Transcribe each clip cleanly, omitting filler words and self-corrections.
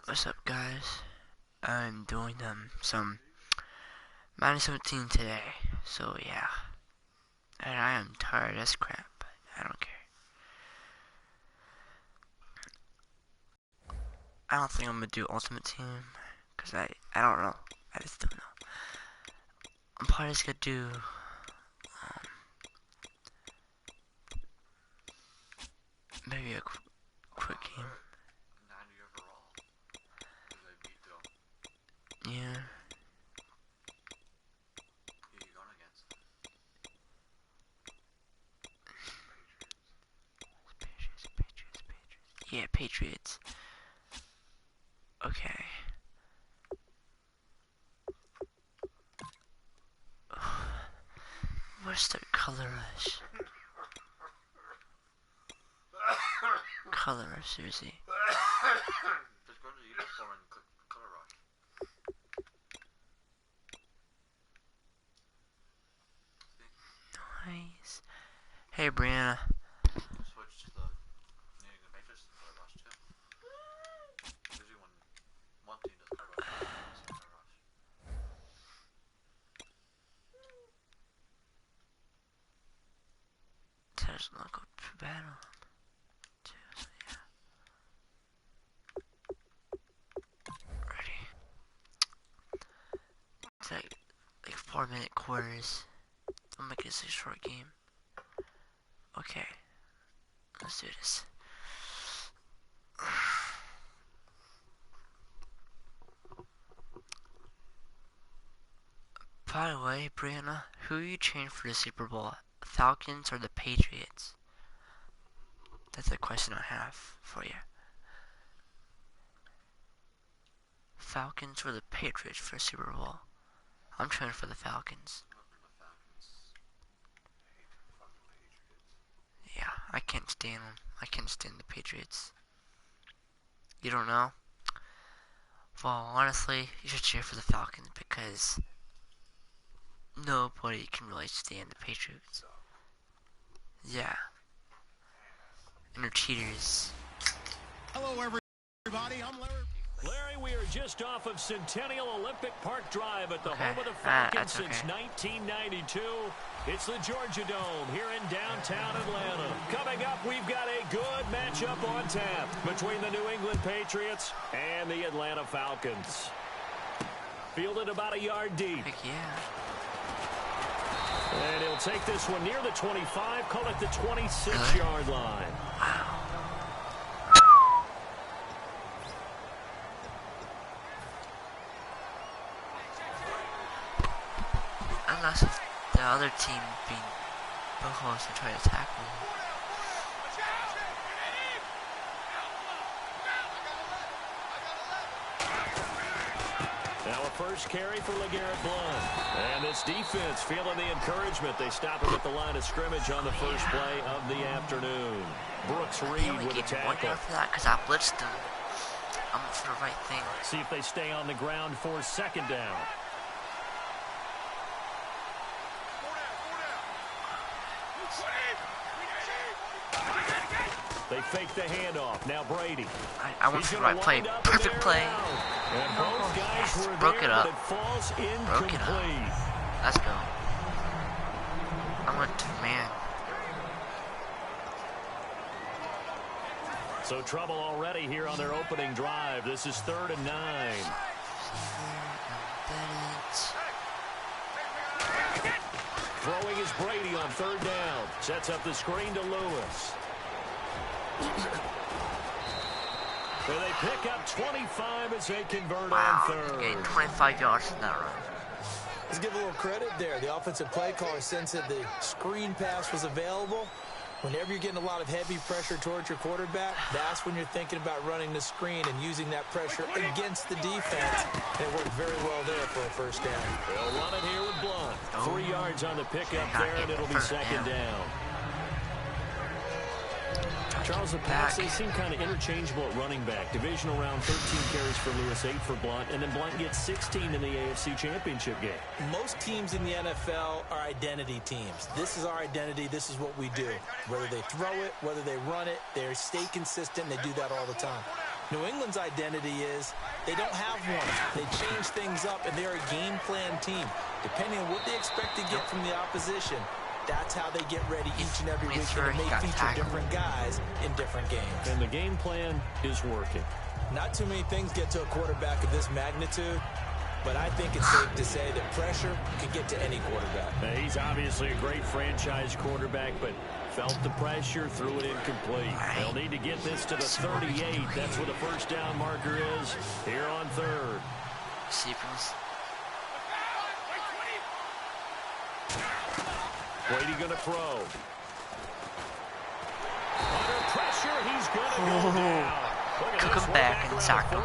What's up, guys? I'm doing some Madden 17 today, so yeah. And I am tired as crap, but I don't care. I don't think I'm gonna do Ultimate Team, cause I don't know. I just don't know. I'm probably just gonna do maybe a quick game. Yeah. Yeah, Patriots. Okay. Where's the color rush? Color rush, seriously. Just go to uniform and click color rush. Nice. Hey, Brianna. Switch to the New England Patriots and color rush too. Usually when one team does color rush, the other team does color rush. That doesn't look too bad on him, too, so yeah. Ready. It's like 4-minute quarters. I'll make this a short game. Okay. Let's do this. By the way, Brianna, who are you cheering for the Super Bowl? Falcons or the Patriots? That's a question I have for you. Falcons or the Patriots for Super Bowl? I'm cheering for the Falcons. Yeah, I can't stand them. I can't stand the Patriots. You don't know? Well, honestly, you should cheer for the Falcons because nobody can really stand the Patriots. Yeah. And they're cheaters. Hello, everybody. I'm Larry. Larry, we are just off of Centennial Olympic Park Drive at the home of the Falcons since 1992. It's the Georgia Dome here in downtown Atlanta. Coming up, we've got a good matchup on tap between the New England Patriots and the Atlanta Falcons. Fielded about a yard deep. Heck yeah. And he'll take this one near the 25, call it the 26-yard line. Wow. Unless if the other team being bullhoes and try to tackle him. Now a first carry for LeGarrette Blount. And this defense feeling the encouragement. They stop him at the line of scrimmage on the first play of the afternoon. Brooks Reed with a tackle. For that because I blitzed them. I'm for the right thing. See if they stay on the ground for second down. They fake the handoff. Now Brady. I went for the right play. Perfect play. And both guys were Broke there, it up. but it falls Broke it up. incomplete. Let's go. I went to man. So trouble already here on their opening drive. This is 3rd and 9. Throwing is Brady on 3rd down. Sets up the screen to Lewis. So they pick up 25 as they convert on 3rd. Getting 25 yards in that run. Let's give a little credit there. The offensive play caller sensed that the screen pass was available. Whenever you're getting a lot of heavy pressure towards your quarterback, that's when you're thinking about running the screen and using that pressure against the defense. And it worked very well there for a first down. They'll run it here with Blount. 3 yards on the pickup there, and it'll be second down. Charles, the Pats, they seem kind of interchangeable at running back. Divisional round, 13 carries for Lewis, 8 for Blount, and then Blount gets 16 in the AFC Championship game. Most teams in the NFL are identity teams. This is our identity. This is what we do. Whether they throw it, whether they run it, they stay consistent. They do that all the time. New England's identity is they don't have one. They change things up, and they're a game plan team. Depending on what they expect to get from the opposition, that's how they get ready each and every week. And they may feature different guys in different games. And the game plan is working. Not too many things get to a quarterback of this magnitude, but I think it's safe to say that pressure can get to any quarterback. Now, he's obviously a great franchise quarterback, but felt the pressure, threw it incomplete. They'll need to get this to the 38. That's where the first down marker is here on third. Brady going to throw. Under pressure, he's going to go down. Took him back and sacked him.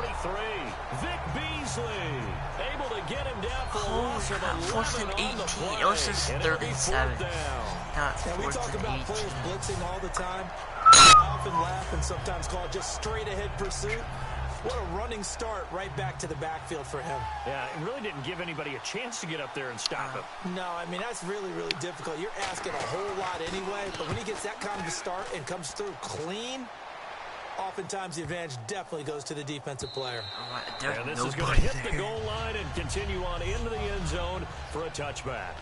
Vic Beasley able to get him down for a loss of 11 on the play. It was just 3rd and 7. Not And we 4th talk and about 18. players blitzing all the time. I often laugh and sometimes call it just straight ahead pursuit. What a running start right back to the backfield for him. Yeah, it really didn't give anybody a chance to get up there and stop him. No, I mean, that's really, really difficult. You're asking a whole lot anyway, but when he gets that kind of a start and comes through clean, oftentimes the advantage definitely goes to the defensive player. And this is going to hit the goal line and continue on into the end zone for a touchback.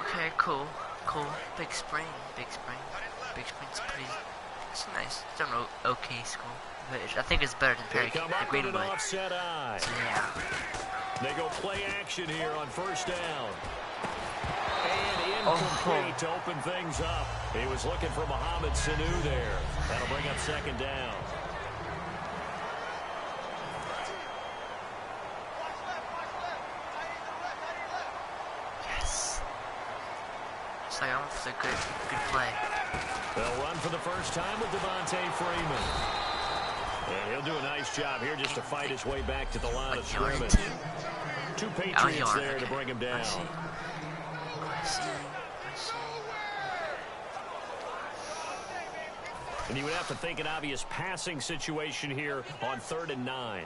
Okay, cool. Big Spring. Big Spring's pretty. It's nice. It's an okay school. But I think it's better than Perry Greenwood. Offset eye. So, yeah. They go play action here on first down. And incomplete to open things up. He was looking for Mohamed Sanu there. That'll bring up second down. Yes. It's like almost a good play. They'll run for the first time with Devontae Freeman. And he'll do a nice job here just to fight his way back to the line of scrimmage. 2 Patriots there to bring him down. I see. And you would have to think an obvious passing situation here on 3rd and 9.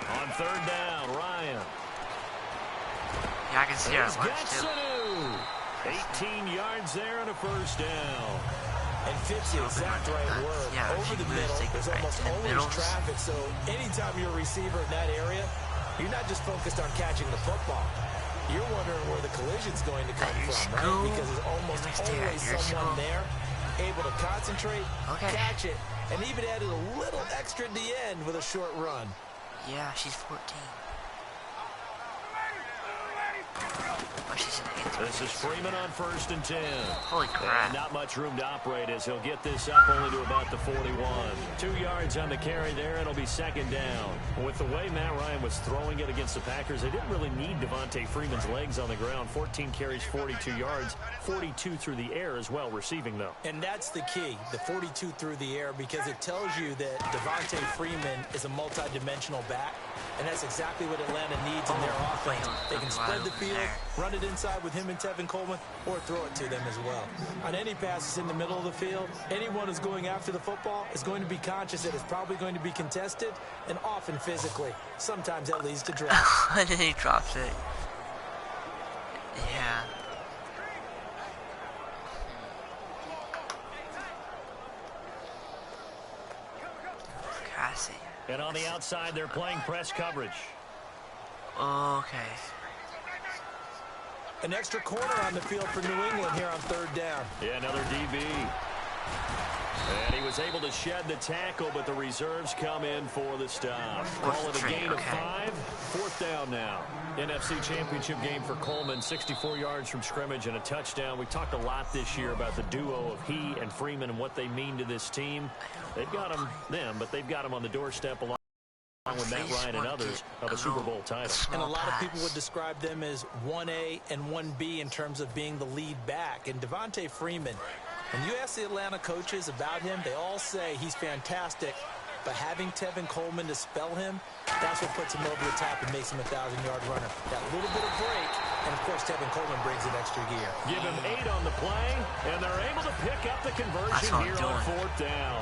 On 3rd down, Ryan. Yeah, I can see He's it. got Sanu. 18 yards there and a first down. And fits the exact right word. Yeah, over the middle, there's almost always traffic. So anytime you're a receiver in that area, you're not just focused on catching the football. You're wondering where the collision's going to come from, right? Because there's almost always someone there able to concentrate, catch it, and even added a little extra at the end with a short run. Yeah, she's 14. Oh, she's in the end. This is Freeman on 1st and 10. Holy crap. And not much room to operate as he'll get this up only to about the 41. 2 yards on the carry there, and it'll be second down. With the way Matt Ryan was throwing it against the Packers, they didn't really need Devontae Freeman's legs on the ground. 14 carries, 42 yards, 42 through the air as well, receiving though. And that's the key, the 42 through the air, because it tells you that Devontae Freeman is a multi-dimensional back, and that's exactly what Atlanta needs in their offense. They can spread the field, run it inside with him and Tevin Coleman, or throw it to them as well. On any passes in the middle of the field, anyone who's going after the football is going to be conscious that it's probably going to be contested, and often physically. Sometimes that leads to drops. And then he drops it. Yeah. Cassie. And on the outside, they're playing press coverage. Okay. An extra corner on the field for New England here on 3rd down. Yeah, another DB. And he was able to shed the tackle, but the reserves come in for the stop. Call it a gain of 5. 4th down now. NFC Championship game for Coleman, 64 yards from scrimmage and a touchdown. We talked a lot this year about the duo of he and Freeman and what they mean to this team. They've got them, but they've got them on the doorstep along with Matt Ryan and others of a Super Bowl title. And a lot of people would describe them as 1A and 1B in terms of being the lead back. And Devontae Freeman, when you ask the Atlanta coaches about him, they all say he's fantastic, But having Tevin Coleman to spell him, that's what puts him over the top and makes him a 1,000-yard runner. That little bit of break, and of course Tevin Coleman brings an extra gear. Give him 8 on the play, and they're able to pick up the conversion here on 4th down.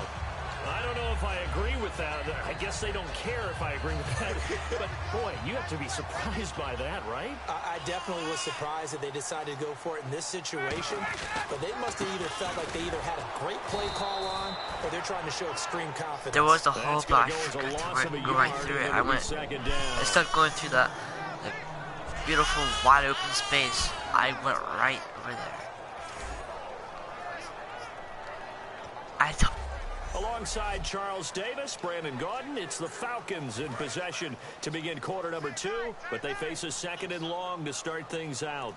I don't know if I agree with that. I guess they don't care if I agree with that. But, boy, you have to be surprised by that, right? I definitely was surprised that they decided to go for it in this situation. But they must have either felt like they either had a great play call on or they're trying to show extreme confidence. There was a hole, but I forgot to go right through it. Instead of going through the beautiful wide open space, I went right over there. Alongside Charles Davis, Brandon Gaudin, it's the Falcons in possession to begin quarter number 2, but they face a 2nd and long to start things out.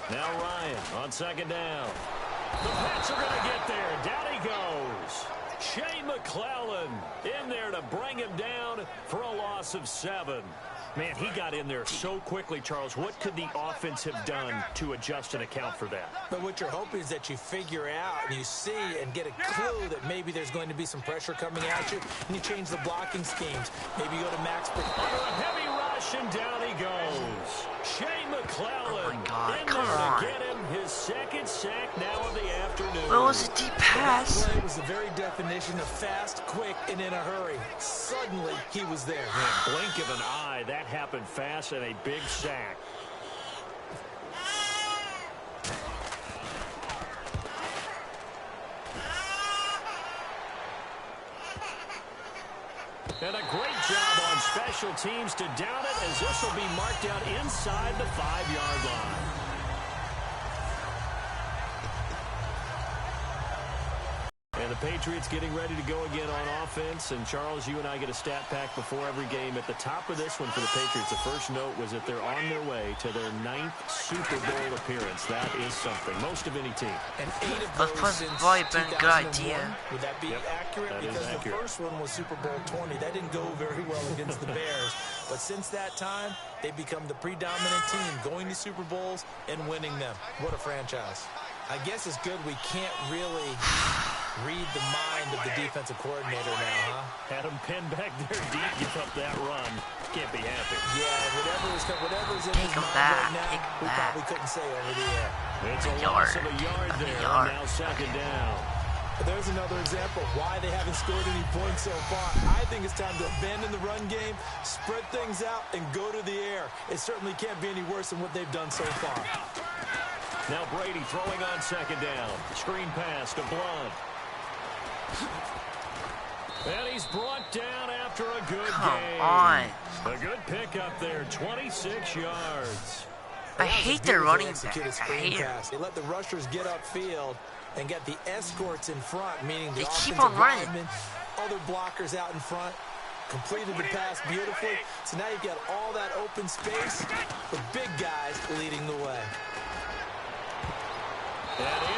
Now Ryan on 2nd down. The Pats are going to get there. Down he goes. Shea McClellan in there to bring him down for a loss of 7. Man, he got in there so quickly, Charles. What could the offense have done to adjust and account for that? But what you're hoping is that you figure out and you see and get a clue that maybe there's going to be some pressure coming at you, and you change the blocking schemes. Maybe you go to max. Under a heavy rush, and down he goes. Shea McClellan in there to get him his 2nd sack now of the afternoon. What was a deep pass? That play was the very definition of fast, quick, and in a hurry. Suddenly, he was there. Man, blink of an eye, that happened fast and a big sack. And a great job on special teams to down it, as this will be marked out inside the 5-yard line. And the Patriots getting ready to go again on offense. And, Charles, you and I get a stat pack before every game. At the top of this one for the Patriots, the first note was that they're on their way to their 9th Super Bowl appearance. That is something. Most of any team. And 8 of those since 2001. Would that be accurate? That because is accurate. The first one was Super Bowl 20. That didn't go very well against the Bears. But since that time, they've become the predominant team, going to Super Bowls and winning them. What a franchise. I guess it's good we can't really read the mind of the defensive coordinator now, huh? Had him pinned back there deep, give up that run. Can't be happy. Yeah, whatever's in his mind right now, we probably couldn't say over the air. It's a loss of a yard there, now 2nd down. But there's another example of why they haven't scored any points so far. I think it's time to abandon the run game, spread things out, and go to the air. It certainly can't be any worse than what they've done so far. Now Brady throwing on 2nd down. Screen pass to Blunt. And he's brought down after a good game. Come on. A good pickup there, 26 yards. I hate their running back. I hate it. They let the rushers get upfield and get the escorts in front, meaning the They keep offensive on running. linemen, other blockers out in front. Completed the pass beautifully. So now you've got all that open space with big guys leading the way.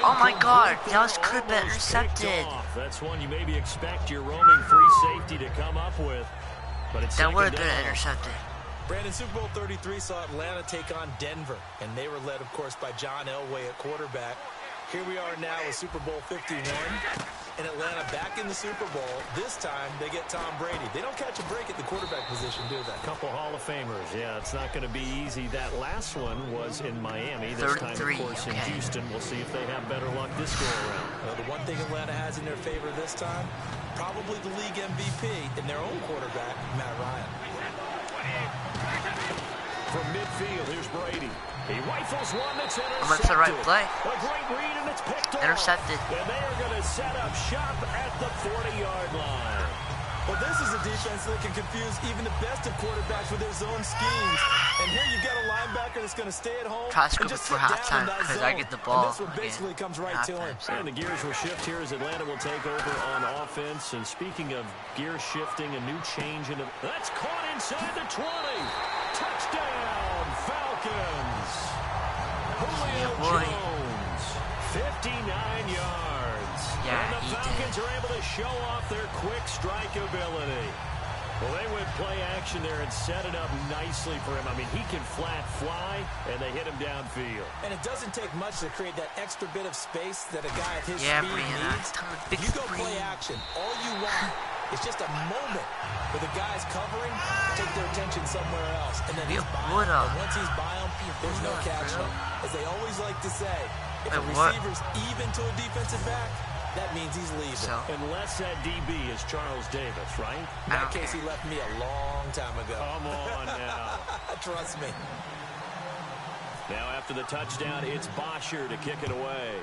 Oh my God, that could have been intercepted. That's one you maybe expect your roaming free safety to come up with, but it's that would have been down. intercepted. Brandon, Super Bowl 33 saw Atlanta take on Denver, and they were led, of course, by John Elway at quarterback. Here we are now with Super Bowl 51, and Atlanta back in the Super Bowl. This time, they get Tom Brady. They don't catch a break at the quarterback position, do they? Couple Hall of Famers. Yeah, it's not going to be easy. That last one was in Miami. This time, of course, in Houston. We'll see if they have better luck this go around. Well, the one thing Atlanta has in their favor this time, probably the league MVP in their own quarterback, Matt Ryan. From midfield, here's Brady. He rifles one that's intercepted. That's the right play. A great read, and it's picked off. Intercepted. And they are going to set up shop at the 40-yard line. Well, this is a defense that can confuse even the best of quarterbacks with their zone schemes. And here you've got a linebacker that's going to stay at home and just sit down in that zone. I get the ball. And this one basically comes right to him. And the gears will shift here as Atlanta will take over on offense. And speaking of gear shifting, a new change in that's caught inside the 20. Touchdown, Falcons. Julio Jones, 59 yards. Yeah, and the Falcons are able to show off their quick strike ability. Well, they went play action there and set it up nicely for him. I mean, he can flat fly, and they hit him downfield. And it doesn't take much to create that extra bit of space that a guy of his speed needs. If you go play action, all you want is just a moment where the guy's covering, take their attention somewhere else, and then he's by him. And once he's by him, there's no catching him. As they always like to say, if a receiver's even to a defensive back, that means he's leaving. So, unless that DB is Charles Davis, right? In that case, he left me a long time ago. Come on now. Trust me. Now after the touchdown, it's Bosher to kick it away.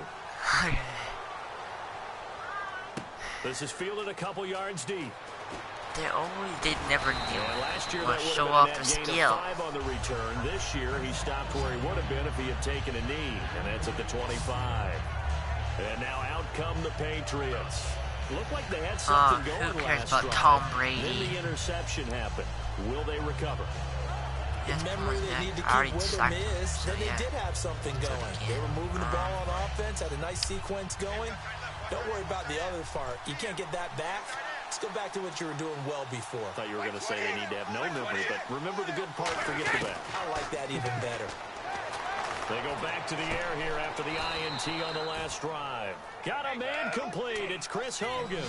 This is fielded a couple yards deep. They never knew. Last year or that show would off have the been a skill. 5 on the return. This year he stopped where he would have been if he had taken a knee, and that's at the 25. And now out come the Patriots. Looked like they had something going who cares last about drive. Tom Brady? Then the interception happened. Will they recover? The memory they need to keep with them is that they did have something going. They were moving the ball on offense, had a nice sequence going. Don't worry about the other part. You can't get that back. Let's go back to what you were doing well before. I thought you were going to say they need to have no memory, but remember the good part, forget the bad. I like that even better. They go back to the air here after the INT on the last drive. Got a man complete. It's Chris Hogan.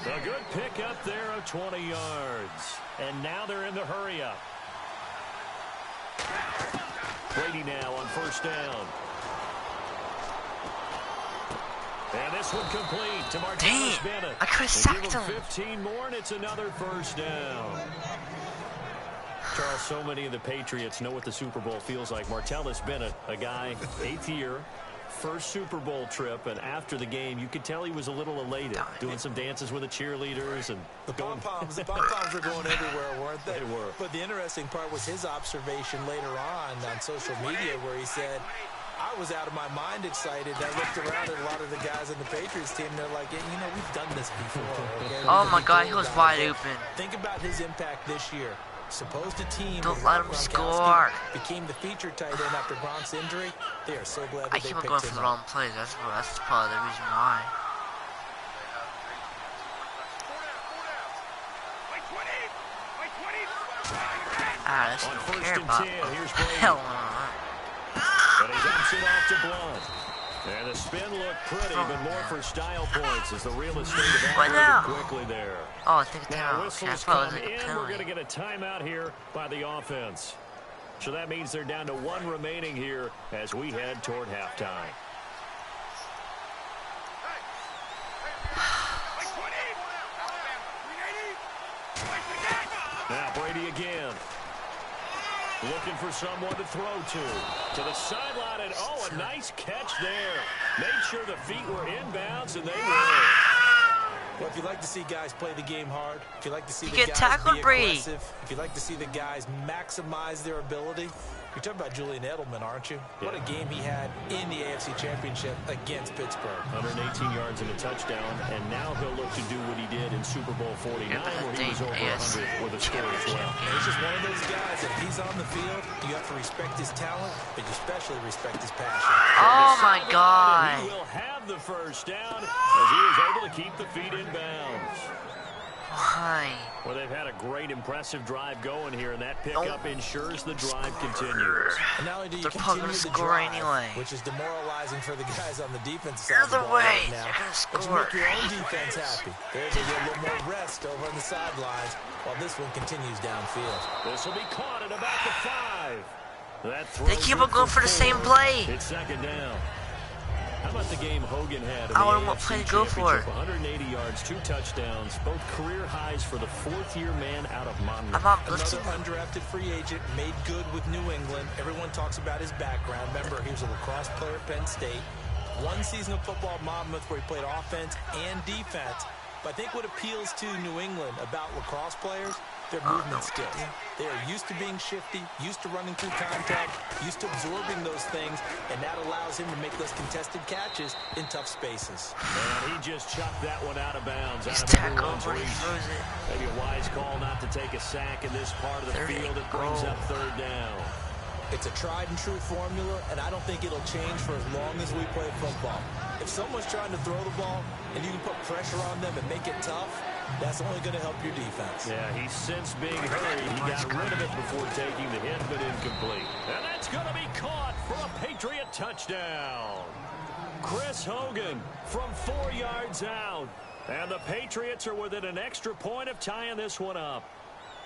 A good pickup there of 20 yards. And now they're in the hurry-up. Brady now on first down. And this one complete to Martellus Bennett. I could have sacked him. 15 more, and it's another first down. Charles, so many of the Patriots know what the Super Bowl feels like. Martellus Bennett, a guy, 8th year, first Super Bowl trip, and after the game, you could tell he was a little elated, doing some dances with the cheerleaders. And the pom-poms were going everywhere, weren't they? They were. But the interesting part was his observation later on social media where he said, I was out of my mind excited. I looked around at a lot of the guys on the Patriots team. They're like, yeah, you know, we've done this before. Okay? Oh, my God, he was wide open. Think about his impact this year. Supposed a team don't let him score. Became the feature tight end after Gronk's injury. They are so glad that I they keep picked going him for the up. wrong plays. That's probably the reason why. Let's on don't first care and about 10, here's Brady. hell. But he dumps it off to Blunt. And the spin looked pretty, but more for style points as the real estate evaporated quickly there. Oh, I think now that whistles come in. We're going to get a timeout here by the offense. So that means they're down to 1 remaining here as we head toward halftime. Now Brady again. Looking for someone to throw to the sideline, and a nice catch there. Made sure the feet were inbounds, and they were. Well, if you like to see guys play the game hard, if you like to see the get guys tackled, be Brady. aggressive, if you like to see the guys maximize their ability, you're talking about Julian Edelman, aren't you? Yeah. What a game he had in the AFC Championship against Pittsburgh. 118 yards and a touchdown, and now he'll look to do what he did in Super Bowl 49, where he was over 100 with a score as well. And he's just one of those guys, if he's on the field, you have to respect his talent, but you especially respect his passion. Oh, my God. He will have the first down as he is able to keep the feet in bounds. Why? Well, they've had a great, impressive drive going here, and that pickup ensures the drive continues. And not only do you They're continue gonna the score drive, anyway. which is demoralizing for the guys on the defense side of the Either ball way, right now, they're gonna but you score. make your own defense happy. There's a little more rest over on the sidelines while this one continues downfield. This will be caught at about the 5. That They keep on going for the same play. It's second down. How about the game Hogan had in I the wonder what AFC play to go for. Championship? 180 yards, 2 touchdowns, both career highs for the 4th-year man out of Monmouth. I'm not Another blitzing. undrafted free agent, made good with New England. Everyone talks about his background. Remember, he was a lacrosse player at Penn State. 1 season of football at Monmouth where he played offense and defense. But I think what appeals to New England about lacrosse players, their movement skills. They are used to being shifty, used to running through contact, used to absorbing those things, and that allows him to make those contested catches in tough spaces. And he just chucked that one out of bounds. He's Out of tackled everyone's where he reach. throws it. Maybe a wise call not to take a sack in this part of the There field. you It brings go. up 3rd down. It's a tried and true formula, and I don't think it'll change for as long as we play football. If someone's trying to throw the ball and you can put pressure on them and make it tough, That's only going to help your defense. Yeah, he sensed being hurried. He got rid of it before taking the hit, but incomplete. And that's going to be caught for a Patriot touchdown. Chris Hogan from 4 yards out. And the Patriots are within an extra point of tying this one up.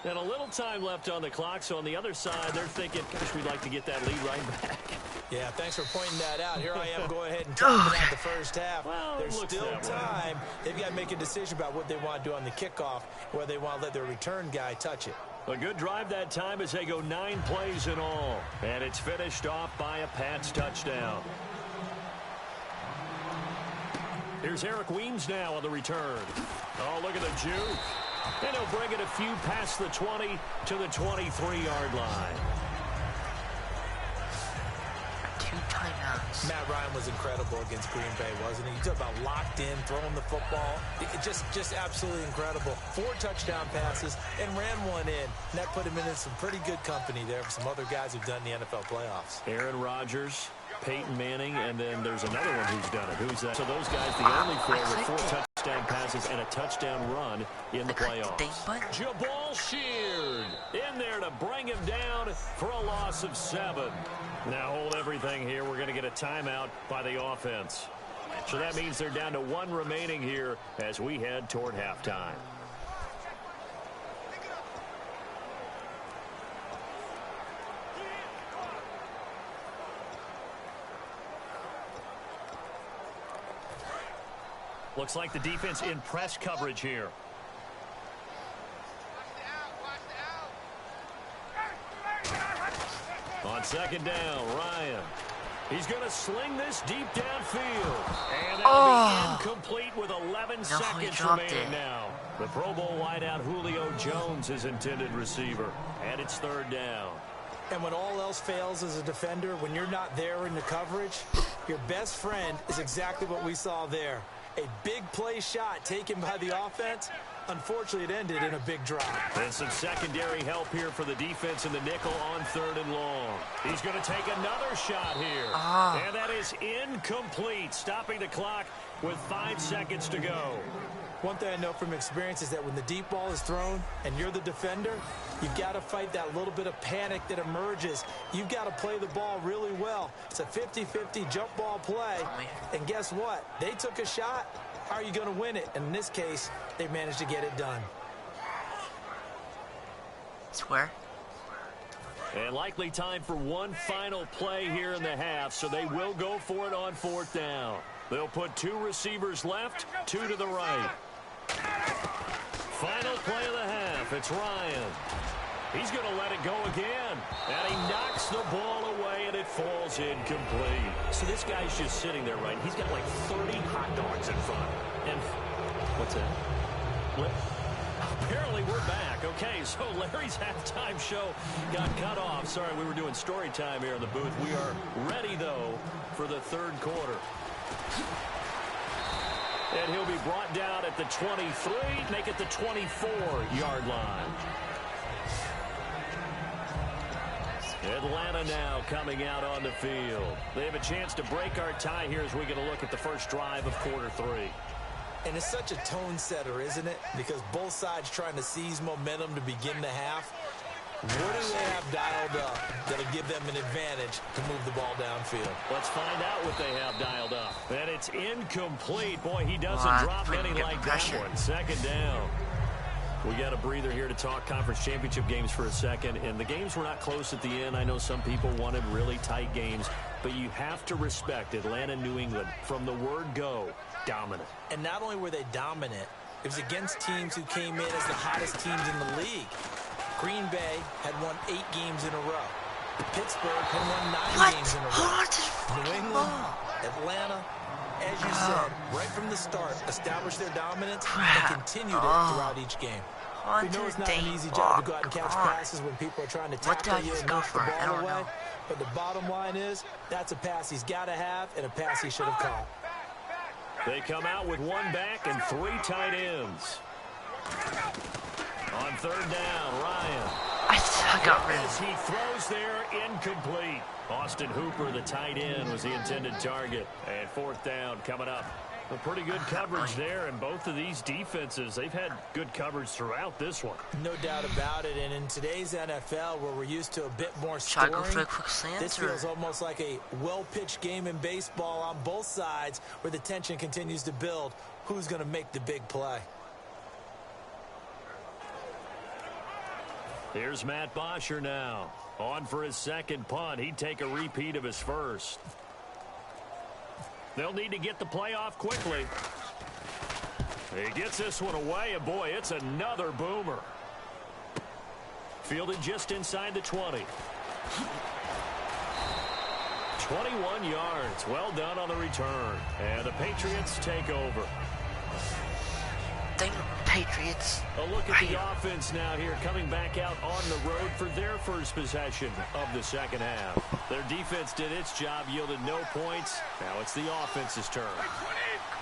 And a little time left on the clock, so on the other side, they're thinking, gosh, we'd like to get that lead right back. Yeah, thanks for pointing that out. Here I am, go ahead and talking out the first half. Well, there's still time. They've got to make a decision about what they want to do on the kickoff, whether they want to let their return guy touch it. A good drive that time as they go 9 plays in all. And it's finished off by a Pats touchdown. Here's Eric Weems now on the return. Oh, look at the juke. And he'll bring it a few past the 20 to the 23-yard line. 2 timeouts. Matt Ryan was incredible against Green Bay, wasn't he? You talk about locked in, throwing the football. Just absolutely incredible. 4 touchdown passes and ran one in. And that put him in some pretty good company there for some other guys who've done the NFL playoffs. Aaron Rodgers, Peyton Manning, and then there's another one who's done it. Who's that? So those guys, the only 4 with 4 touchdown passes and a touchdown run in the playoffs. Jabal Sheard in there to bring him down for a loss of 7. Now hold everything here. We're going to get a timeout by the offense. So that means they're down to 1 remaining here as we head toward halftime. Looks like the defense in press coverage here. On second down, Ryan. He's going to sling this deep downfield. And that'll be incomplete with 11 seconds remaining now. The Pro Bowl wideout Julio Jones is intended receiver. And it's 3rd down. And when all else fails as a defender, when you're not there in the coverage, your best friend is exactly what we saw there. A big play shot taken by the offense. Unfortunately, it ended in a big drop. And some secondary help here for the defense in the nickel on 3rd and long. He's going to take another shot here. And that is incomplete, stopping the clock with 5 seconds to go. One thing I know from experience is that when the deep ball is thrown and you're the defender, you've got to fight that little bit of panic that emerges. You've got to play the ball really well. It's a 50-50 jump ball play. And guess what? They took a shot. How are you going to win it? And in this case, they managed to get it done. Square. And likely time for one final play here in the half, so they will go for it on 4th down. They'll put 2 receivers left, 2 to the right. Final play of the half. It's Ryan. He's going to let it go again. And he knocks the ball away, and it falls incomplete. So this guy's just sitting there, right? He's got like 30 hot dogs in front. And what's that? What? Apparently we're back. Okay, so Larry's halftime show got cut off. Sorry, we were doing story time here in the booth. We are ready, though, for the 3rd quarter. And he'll be brought down at the 23, make it the 24-yard line. Atlanta now coming out on the field. They have a chance to break our tie here as we get a look at the first drive of quarter 3. And it's such a tone setter, isn't it? Because both sides trying to seize momentum to begin the half. What do they have dialed up that'll give them an advantage to move the ball downfield? Let's find out what they have dialed up. And it's incomplete. Boy, he doesn't drop any like that one. 2nd down. We got a breather here to talk conference championship games for a second. And the games were not close at the end. I know some people wanted really tight games. But you have to respect Atlanta, New England. From the word go, dominant. And not only were they dominant, it was against teams who came in as the hottest teams in the league. Green Bay had won 8 games in a row. Pittsburgh had won 9 games in a row. New England, Atlanta, as you said, right from the start, established their dominance and continued it throughout each game. We know it's not an easy job to go out and catch passes when people are trying to tackle you and knock the ball away. But the bottom line is, that's a pass he's got to have and a pass he should have caught. They come out with 1 back and 3 tight ends. On 3rd down, Ryan. I got rid of As he throws there, incomplete. Austin Hooper, the tight end, was the intended target. And 4th down coming up. A pretty good coverage there, and both of these defenses, they've had good coverage throughout this one. No doubt about it, and in today's NFL, where we're used to a bit more scoring, this feels almost like a well-pitched game in baseball on both sides, where the tension continues to build. Who's going to make the big play? Here's Matt Bosher now. On for his second punt. He'd take a repeat of his first. They'll need to get the play off quickly. He gets this one away, and boy, it's another boomer. Fielded just inside the 20. 21 yards. Well done on the return. And the Patriots take over. Patriots. A look at the offense now here, coming back out on the road for their first possession of the second half. Their defense did its job, yielded no points. Now it's the offense's turn.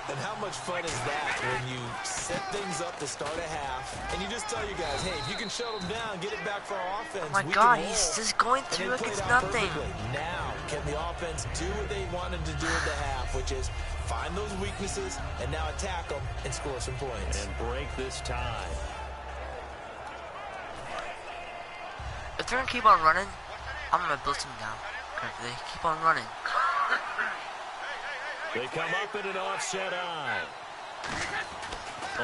And how much fun is that when you set things up to start a half, and you just tell you guys, hey, if you can shut them down, get it back for our offense. Oh my God, he's just going through like it's nothing. Now, can the offense do what they wanted to do at the half, which is find those weaknesses and now attack them and score some points. And break this tie. If they're going to keep on running, I'm going to blitz them down. If they keep on running. They come up in an offset eye.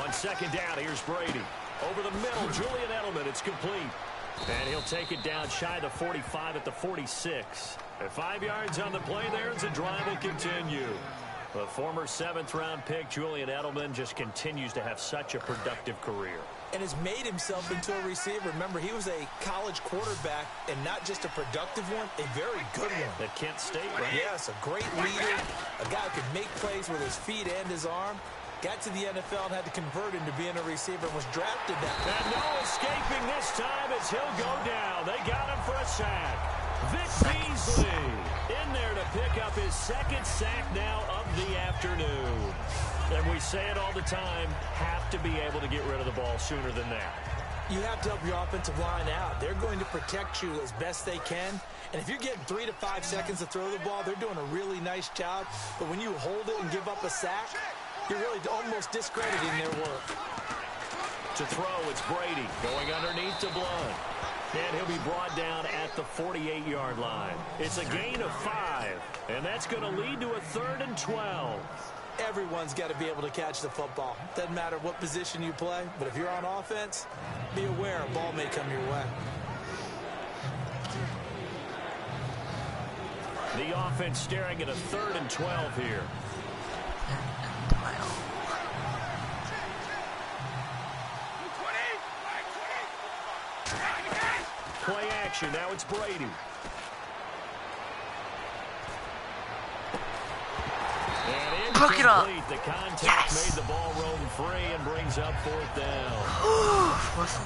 On second down, here's Brady. Over the middle, Julian Edelman. It's complete. And he'll take it down shy of the 45 at the 46. At 5 yards on the play there as the drive will continue. The former 7th-round pick, Julian Edelman, just continues to have such a productive career. And has made himself into a receiver. Remember, he was a college quarterback, and not just a productive one, a very good one. At Kent State, right? Yes, a great leader, a guy who could make plays with his feet and his arm. Got to the NFL and had to convert into being a receiver and was drafted that way. And no escaping this time as he'll go down. They got him for a sack. Vic Beasley in there to pick up his second sack now of the afternoon. And we say it all the time, have to be able to get rid of the ball sooner than that. You have to help your offensive line out. They're going to protect you as best they can. And if you're getting 3 to 5 seconds to throw the ball, they're doing a really nice job. But when you hold it and give up a sack, you're really almost discrediting their work. To throw, it's Brady going underneath to Blunt. And he'll be brought down at the 48-yard line. It's a gain of 5, and that's going to lead to a 3rd and 12. Everyone's got to be able to catch the football. Doesn't matter what position you play, but if you're on offense, be aware a ball may come your way. The offense staring at a 3rd and 12 here. Play action. Now it's Brady. And broke it up. The contact Yes. made the ball roam free and brings up 4th down.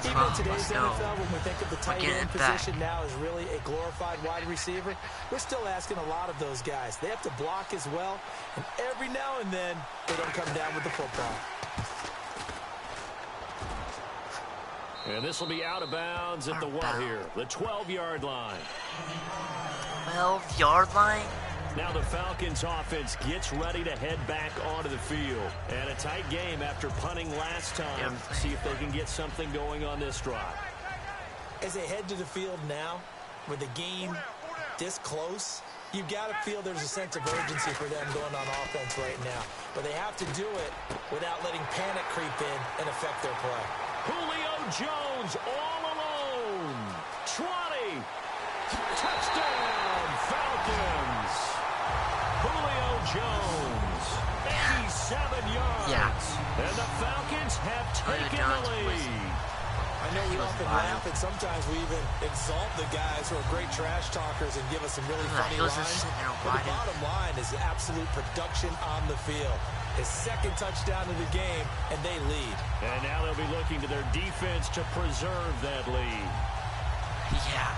Even in today's NFL, when we think of the tight end position now as really a glorified wide receiver, we're still asking a lot of those guys. They have to block as well, and every now and then they don't come down with the football. And this will be out of bounds at the what here? The 12-yard line. 12-yard line? Now the Falcons offense gets ready to head back onto the field. And a tight game after punting last time. See if they can get something going on this drive. As they head to the field now, with the game this close, you've got to feel there's a sense of urgency for them going on offense right now. But they have to do it without letting panic creep in and affect their play. Julio Jones all alone. 20. Touchdown, Falcons. Julio Jones, 87 yards. Yeah. And the Falcons have taken the lead. I know we often laugh, and sometimes we even exalt the guys who are great trash talkers and give us some really funny lines. But the bottom line is absolute production on the field. His second touchdown of the game, and they lead. And now they'll be looking to their defense to preserve that lead. Yeah.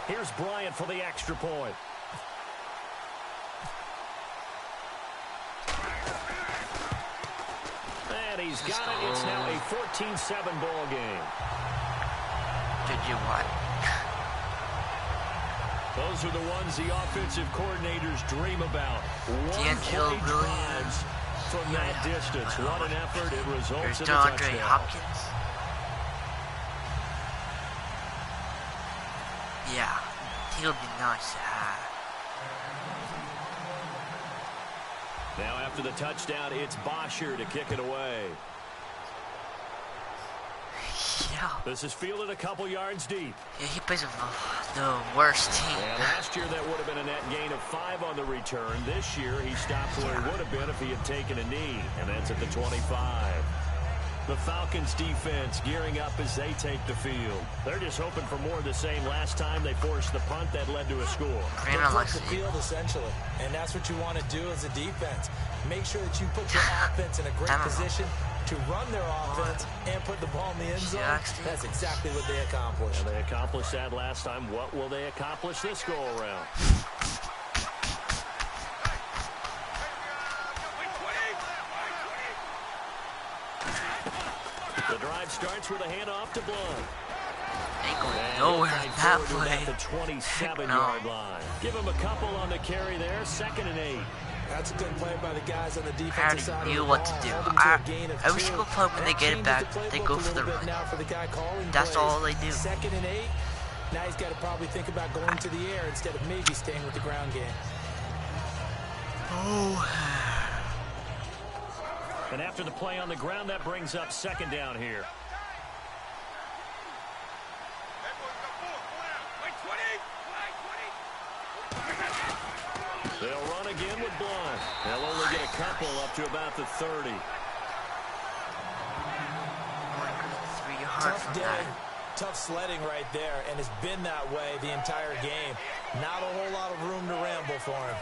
Here's Bryant for the extra point. And he's got it. It's now a 14-7 ball game. J.J. Watt. Those are the ones the offensive coordinators dream about. D'Angelo One-play drives from that distance. What an effort. It results in a touchdown. Hopkins. Yeah, he'll be nice to have. Now after the touchdown, it's Bosher to kick it away. Yeah. This is fielded a couple yards deep. Yeah, he plays with the worst team. And last year, that would have been a net gain of 5 on the return. This year, he stopped where he would have been if he had taken a knee, and ends at the 25. The Falcons defense gearing up as they take the field. They're just hoping for more of the same. Last time they forced the punt that led to a score. They took the field essentially, and that's what you want to do as a defense. Make sure that you put your offense in a great position to run their offense and put the ball in the end zone. That's exactly what they accomplished. And they accomplished that last time. What will they accomplish this go around? The drive starts with a handoff to Blunt. Ain't going nowhere that way. At the 27-yard line. Give him a couple on the carry there. 2nd and 8. That's a good play by the guys on the I defensive side. already knew what to do. Every single play when they get it back, they go for the run. That's all they do. 2nd and 8. Now he's got to probably think about going to the air instead of maybe staying with the ground game. Oh. And after the play on the ground, that brings up 2nd down here. They'll run again with Blunt. They'll only get a couple up to about the 30. Tough day, tough sledding right there, and it's been that way the entire game. Not a whole lot of room to ramble for him.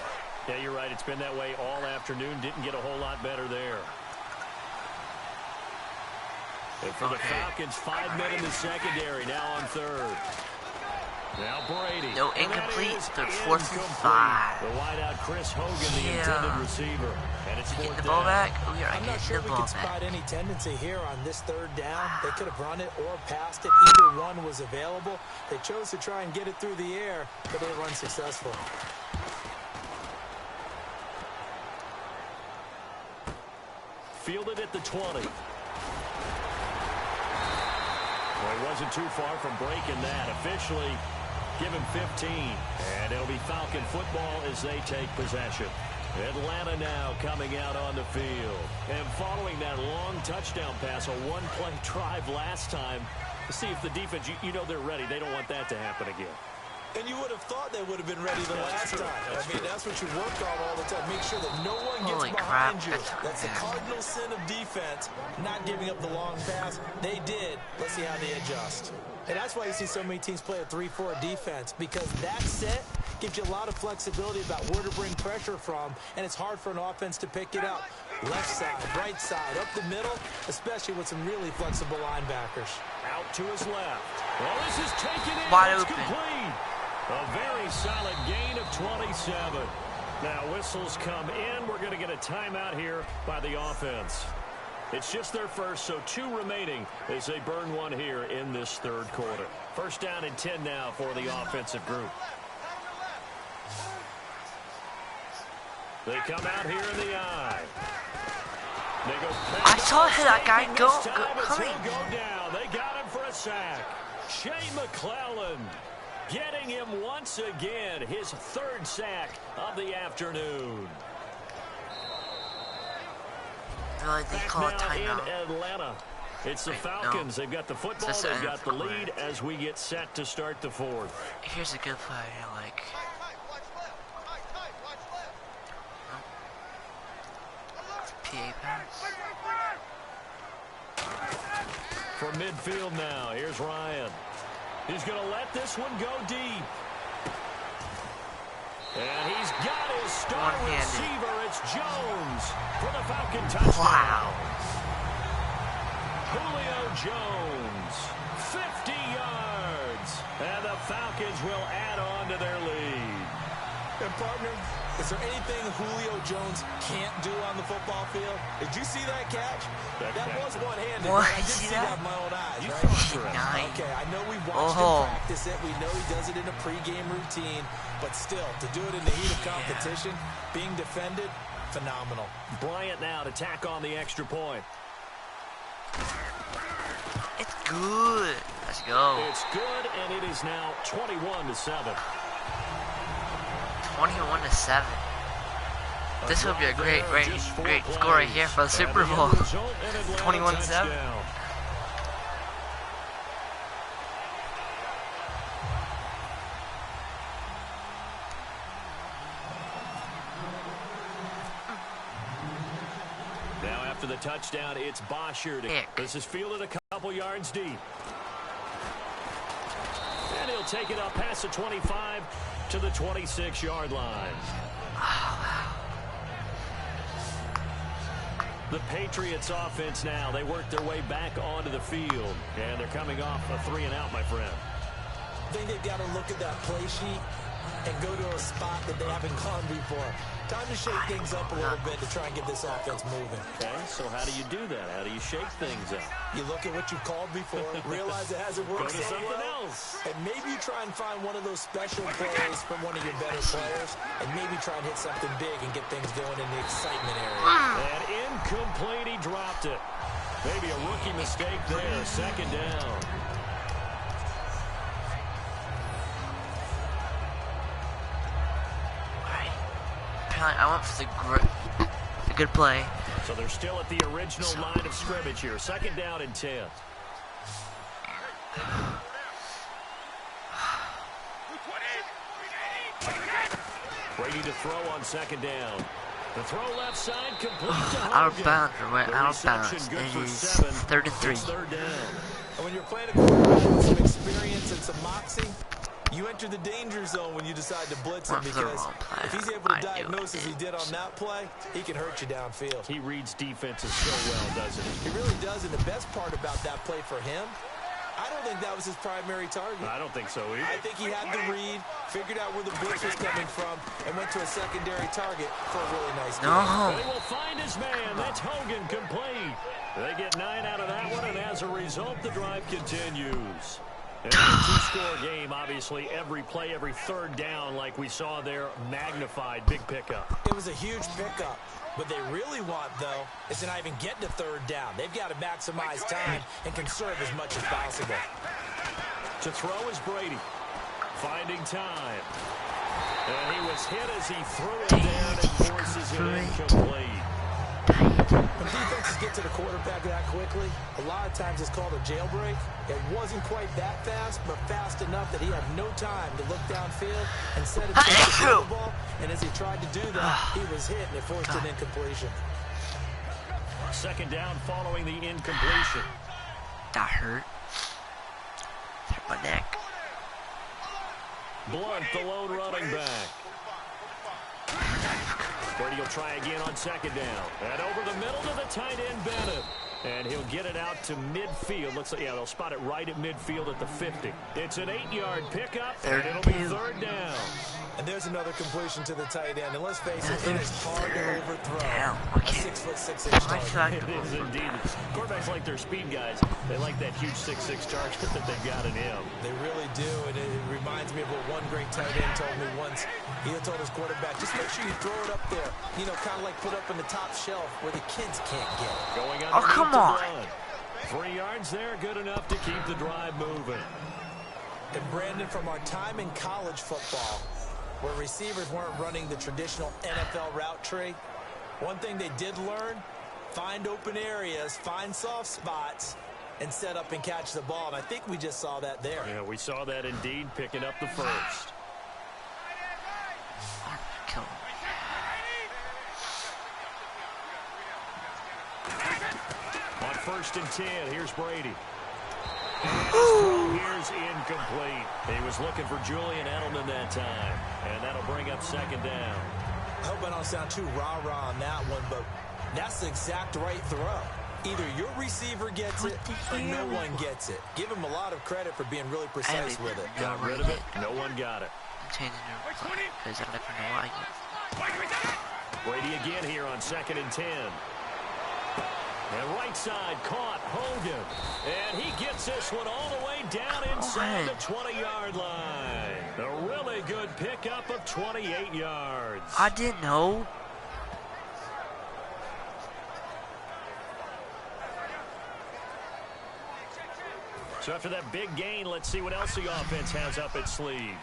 Yeah, you're right. It's been that way all afternoon. Didn't get a whole lot better there. And for the Falcons, 5 men in the secondary, now on 3rd. Now Brady. No incomplete. They're 4th and 5. The wideout Chris Hogan, the intended receiver. And it's getting 4th the ball down. back. We are I'm not getting sure the we ball could spot back. any tendency here on this 3rd down. They could have run it or passed it. Either one was available. They chose to try and get it through the air, but they were unsuccessful. Fielded at the 20. Well, he wasn't too far from breaking that. Officially, give him 15. And it'll be Falcon football as they take possession. Atlanta now coming out on the field. And following that long touchdown pass, a one-play drive last time, to see if the defense, you know they're ready. They don't want that to happen again. And you would have thought they would have been ready the last time. That's what you work on all the time. Make sure that no one gets behind you. That's the cardinal sin of defense, not giving up the long pass. They did. Let's see how they adjust. And that's why you see so many teams play a 3-4 defense, because that set gives you a lot of flexibility about where to bring pressure from, and it's hard for an offense to pick it up. Left side, right side, up the middle, especially with some really flexible linebackers. Out to his left. Well, this is taken in. Wide It's open. Complete. A very solid gain of 27. Now whistles come in. We're going to get a timeout here by the offense. It's just their first, so 2 remaining as they burn one here in this 3rd quarter. 1st down and 10 now for the offensive group. They come out here in the eye. They go. I saw that guy go coming. Go down. They got him for a sack. Shea McClellan getting him once again, his 3rd sack of the afternoon. Really, they call it Back now timeout. in Atlanta. It's the Falcons. They've got the football. They've got the lead as we get set to start the 4th. Here's a good play I like. PA pass. From midfield now, here's Ryan. He's going to let this one go deep. And he's got his star receiver. It's Jones for the Falcon touchdown. Wow. Julio Jones, 50 yards. And the Falcons will add on to their lead. And partner, is there anything Julio Jones can't do on the football field? Did you see that catch? That was one-handed. What? I did see that with my own eyes, right? Nice. Okay, I know we watched him practice it. We know he does it in a pregame routine. But still, to do it in the heat of competition, being defended, phenomenal. Bryant now to tack on the extra point. It's good. Let's go. It's good, and it is now 21-7. 21-7. This will be a great score right here for the Super Bowl. 21-7. Now after the touchdown, it's Bosher. This is fielded a couple yards deep. And he'll take it up past the 25 to the 26-yard line. The Patriots offense now, they work their way back onto the field. And they're coming off a 3-and-out, my friend. I think they've got to look at that play sheet and go to a spot that they haven't gone before. Time to shake things up a little bit to try and get this offense moving. Okay, so how do you do that? How do you shake things up? You look at what you've called before, realize it hasn't worked so well, and maybe you try and find one of those special plays from one of your better players, and maybe try and hit something big and get things going in the excitement area. And incomplete, he dropped it. Maybe a rookie mistake there, second down. I went for the good play. So they're still at the original line of scrimmage here. Second down and 10. Brady to throw on second down. The throw left side complete to Hogan. Out of bounds, or went out of bounds. It is 3rd and 3. Third down. And when you're playing a quarterback with some experience and some moxie, you enter the danger zone when you decide to blitz him, because if he's able to diagnose as he did on that play, he can hurt you downfield. He reads defenses so well, doesn't he? He really does, and the best part about that play for him, I don't think that was his primary target. I don't think so either. I think he had the read, figured out where the blitz was coming from, and went to a secondary target for a really nice game. They will find his man. That's Hogan, complete. They get 9 out of that one, and as a result, the drive continues. And a two-score game, obviously, every play, every third down, like we saw there, magnified, big pickup. It was a huge pickup. What they really want, though, is to not even get to third down. They've got to maximize time and conserve as much as possible. To throw is Brady. Finding time. And he was hit as he threw it down and forces it incomplete. When defenses get to the quarterback that quickly, a lot of times it's called a jailbreak. It wasn't quite that fast, but fast enough that he had no time to look downfield and set himself to throw the ball. And as he tried to do that, he was hit and it forced an incompletion. Second down following the incompletion. That hurt. Hurt my neck. Blunt, the lone running back. Brady will try again on second down. And over the middle to the tight end, Bennett. And he'll get it out to midfield. Looks like, yeah, they'll spot it right at midfield at the 50. It's an 8-yard pickup, and it'll be third down. And there's another completion to the tight end. And let's face it, it is hard to overthrow a 6'6" target. It is indeed. Quarterbacks like their speed guys. They like that huge 6'6" target that they've got in him. They really do, and it reminds me of what one great tight end told me once. He told his quarterback, just make sure you throw it up there. You know, kind of like put up in the top shelf where the kids can't get it. Going oh, come on. 3 yards there, good enough to keep the drive moving. And Brandon, from our time in college football, where receivers weren't running the traditional NFL route tree, one thing they did learn, find open areas, find soft spots, and set up and catch the ball. And I think we just saw that there. Yeah, we saw that indeed, picking up the first. On 1st and 10, here's Brady. And his throw here's incomplete. He was looking for Julian Edelman that time. And that'll bring up second down. I hope I don't sound too rah-rah on that one, but that's the exact right throw. Either your receiver gets it or no one gets it. Give him a lot of credit for being really precise with it. Got rid of it. No one got it. Brady again here on 2nd and 10. And right side caught Hogan. And he gets this one all the way way down inside the 20-yard line. A really good pickup of 28 yards. I didn't know. So after that big gain, let's see what else the offense has up its sleeve.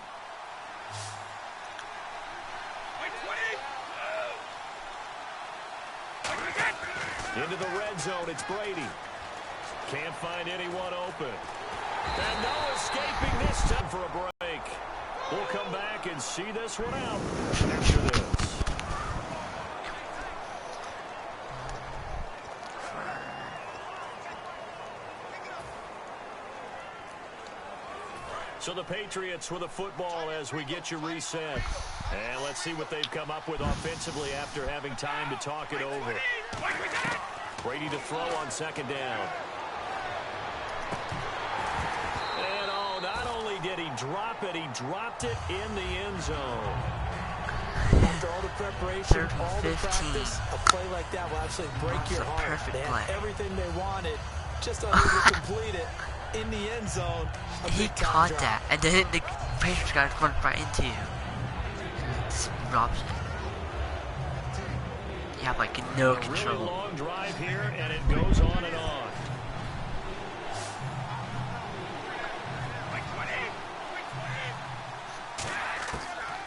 Into the red zone, it's Brady. Can't find anyone open. And no escaping this time for a break. We'll come back and see this one out after this. So the Patriots with a football as we get you reset. And let's see what they've come up with offensively after having time to talk it over. Brady to throw on second down. And oh, not only did he drop it, he dropped it in the end zone. After all the preparation, all the practice, a play like that will actually break your heart. They had everything they wanted, just unable to complete it. In the end zone, he caught that, and then the Patriots got run right into you. Just drops it. You have like no control. Really long drive here, and it goes on and on.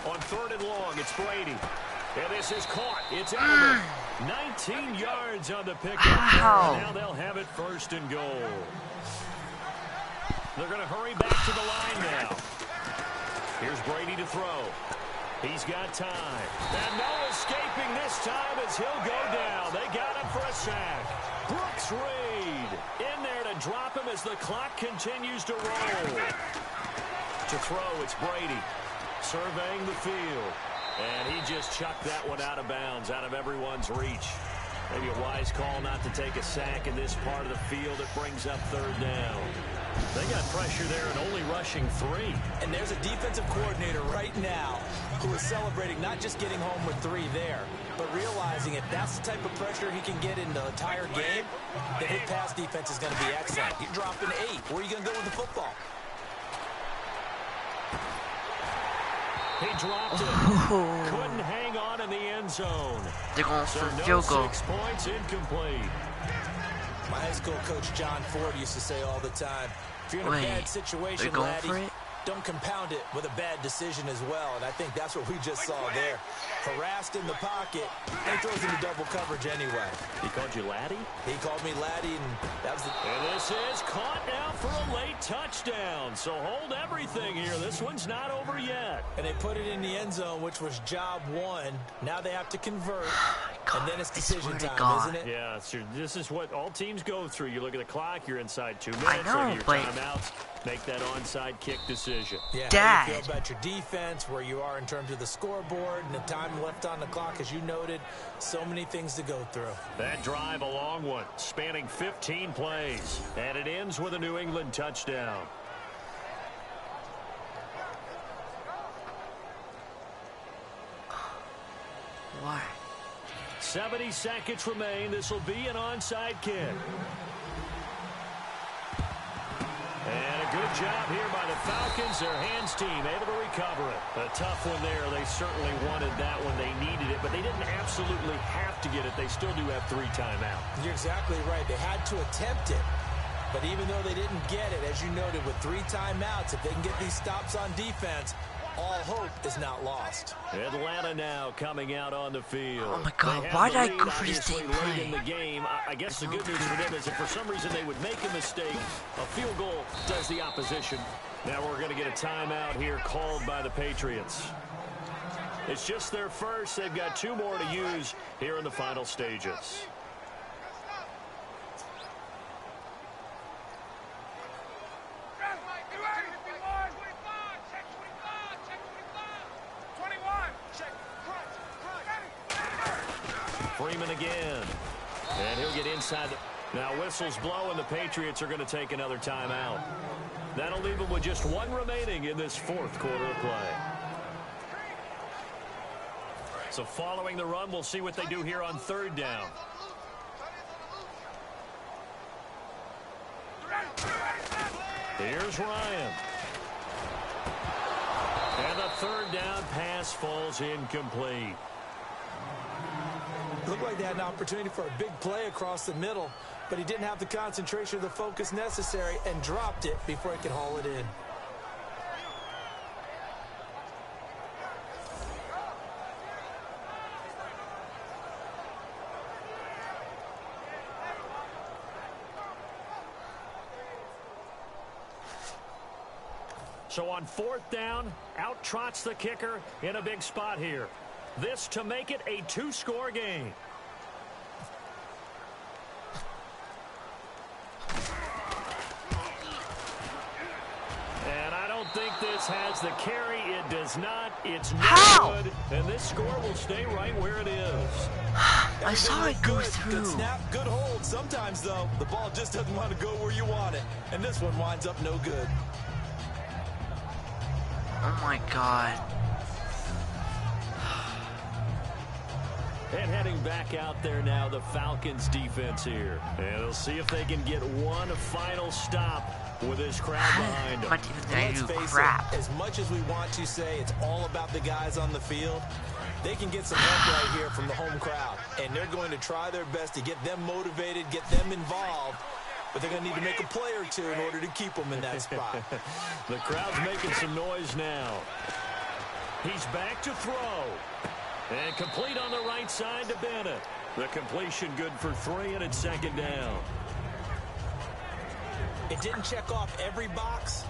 On third and long, it's Brady. And this is caught. It's Edelman. 19 yards on the pickup. Now they'll have it first and goal. They're going to hurry back to the line now. Here's Brady to throw. He's got time. And no escaping this time as he'll go down. They got him for a sack. Brooks Reed in there to drop him as the clock continues to roll. To throw, it's Brady surveying the field. And he just chucked that one out of bounds, out of everyone's reach. Maybe a wise call not to take a sack in this part of the field. It brings up third down. They got pressure there and only rushing 3. And there's a defensive coordinator right now who is celebrating not just getting home with 3 there, but realizing if that's the type of pressure he can get in the entire game, then his pass defense is going to be excellent. You're dropping 8. Where are you going to go with the football? He dropped it. Couldn't hang on in the end zone. They're going so for no field goal. 6 points, incomplete. My high school coach, John Ford, used to say all the time, if you're in a bad situation, laddie, don't compound it with a bad decision as well. And I think that's what we just saw there. Harassed in the pocket, and he throws into double coverage anyway. He called you laddie? He called me laddie, and that was the... And this is caught now for a late touchdown. So hold everything here. This one's not over yet. And they put it in the end zone, which was job 1. Now they have to convert. And then it's decision time, isn't it? Yeah, this is what all teams go through. You look at the clock, you're inside 2 minutes. I know, your but... timeouts, make that onside kick decision. Yeah, Dad. how you feel about your defense, where you are in terms of the scoreboard, and the time left on the clock, as you noted. So many things to go through. That drive, a long one, spanning 15 plays. And it ends with a New England touchdown. Why? 70 seconds remain. This will be an onside kick. And a good job here by the Falcons. Their hands team able to recover it. A tough one there. They certainly wanted that one. They needed it, but they didn't absolutely have to get it. They still do have 3 timeouts. You're exactly right. They had to attempt it. But even though they didn't get it, as you noted, with 3 timeouts, if they can get these stops on defense, all hope is not lost. Atlanta now coming out on the field. Oh my God, why did I go for this thing late in the game? I guess the good news for them is if for some reason they would make a mistake, a field goal does the opposition. Now we're going to get a timeout here called by the Patriots. It's just their first. They've got 2 more to use here in the final stages. Freeman again. And he'll get inside. Now whistles blow, and the Patriots are going to take another timeout. That'll leave them with just 1 remaining in this 4th quarter of play. So following the run, we'll see what they do here on 3rd down. Here's Ryan. And the third down pass falls incomplete. Looked like they had an opportunity for a big play across the middle, but he didn't have the concentration or the focus necessary and dropped it before he could haul it in. So on fourth down, out trots the kicker in a big spot here. This to make it a two-score game. And I don't think this has the carry. It does not. It's no good. And this score will stay right where it is. I saw it go through. Good snap, good hold. Sometimes, though, the ball just doesn't want to go where you want it. And this one winds up no good. Oh my God. And heading back out there now, the Falcons defense here. And they'll see if they can get one final stop with this crowd behind them. Let's face it, as much as we want to say it's all about the guys on the field, they can get some help right here from the home crowd. And they're going to try their best to get them motivated, get them involved. But they're going to need to make a play or two in order to keep them in that spot. The crowd's making some noise now. He's back to throw. And complete on the right side to Bennett. The completion good for 3, and it's second down. It didn't check off every box,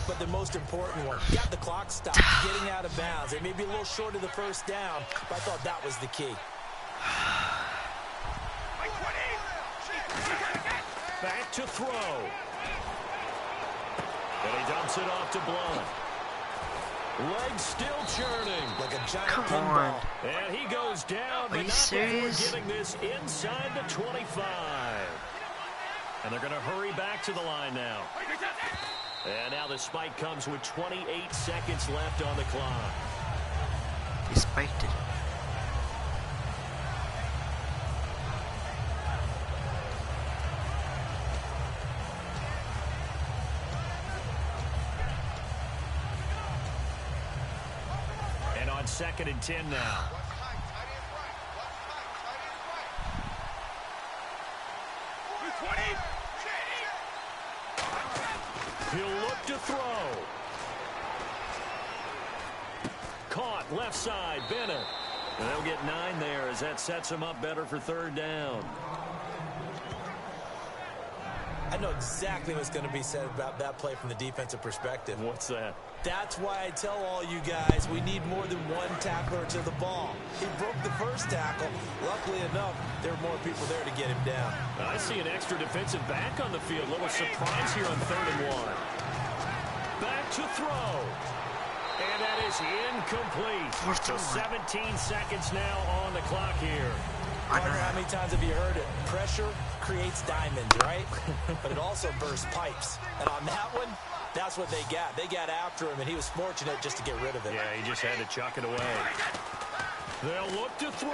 but the most important one. Got the clock stopped, getting out of bounds. They may be a little short of the first down, but I thought that was the key. Back to throw. And he dumps it off to Blunt. Legs still churning. Like a giant pinball. And he goes down, but not before getting this inside the 25. And they're going to hurry back to the line now. And now the spike comes with 28 seconds left on the clock. He spiked it. And on 2nd and 10 now. He'll look to throw. Caught left side, Bennett. And they'll get 9 there as that sets him up better for third down. I know exactly what's going to be said about that play from the defensive perspective. What's that? That's why I tell all you guys we need more than one tackler to the ball. He broke the first tackle. Luckily enough, there were more people there to get him down. I see an extra defensive back on the field. Little surprise here on 3rd and 1. Back to throw. And that is incomplete. So 17 seconds now on the clock here. Partner, how many times have you heard it? Pressure creates diamonds, right? But it also bursts pipes. And on that one, that's what they got. They got after him, and he was fortunate just to get rid of it. Yeah, he just had to chuck it away. They'll look to throw.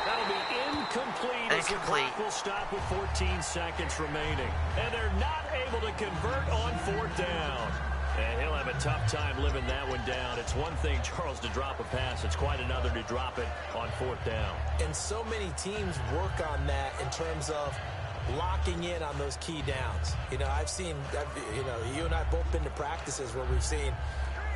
That'll be incomplete. As the clock will stop with 14 seconds remaining. And they're not able to convert on 4th down. And he'll have a tough time living that one down. It's one thing, Charles, to drop a pass. It's quite another to drop it on 4th down. And so many teams work on that in terms of locking in on those key downs. You know, you and I have both been to practices where we've seen,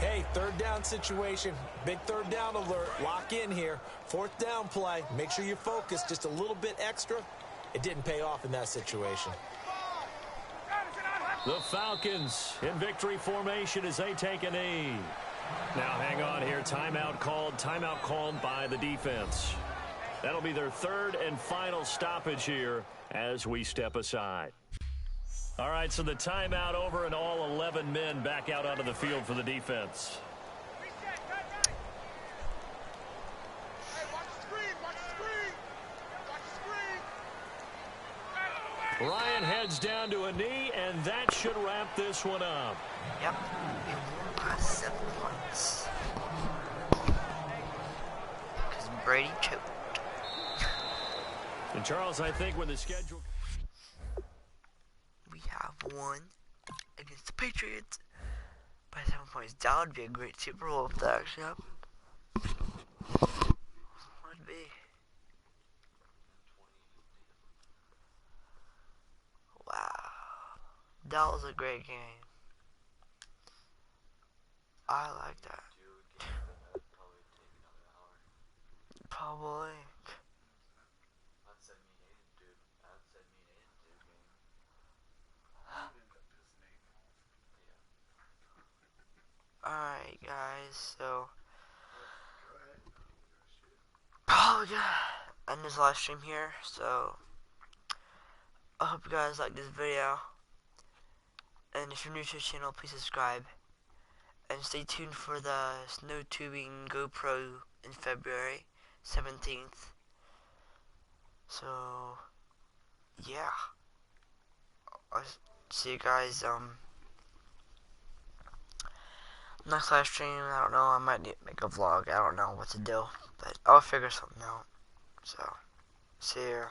hey, 3rd down situation, big 3rd down alert, lock in here, 4th down play, make sure you focus just a little bit extra. It didn't pay off in that situation. The Falcons in victory formation as they take a knee. Now hang on here, timeout called by the defense. That'll be their 3rd and final stoppage here as we step aside. All right, so the timeout over and all 11 men back out onto the field for the defense. Ryan heads down to a knee, and that should wrap this one up. Yep. We won by 7 points. Because Brady choked. And Charles, I think when the schedule... We have won against the Patriots by 7 points. That would be a great Super Bowl if that actually happened. Would be. Wow. That was a great game. I like that. Probably. Alright, guys, so probably gonna end this live stream here. So I hope you guys like this video, and if you're new to the channel, please subscribe and stay tuned for the snow tubing GoPro in February 17th. So yeah, I'll see you guys next live stream. I don't know, I might make a vlog. I don't know what to do, but I'll figure something out. So see ya.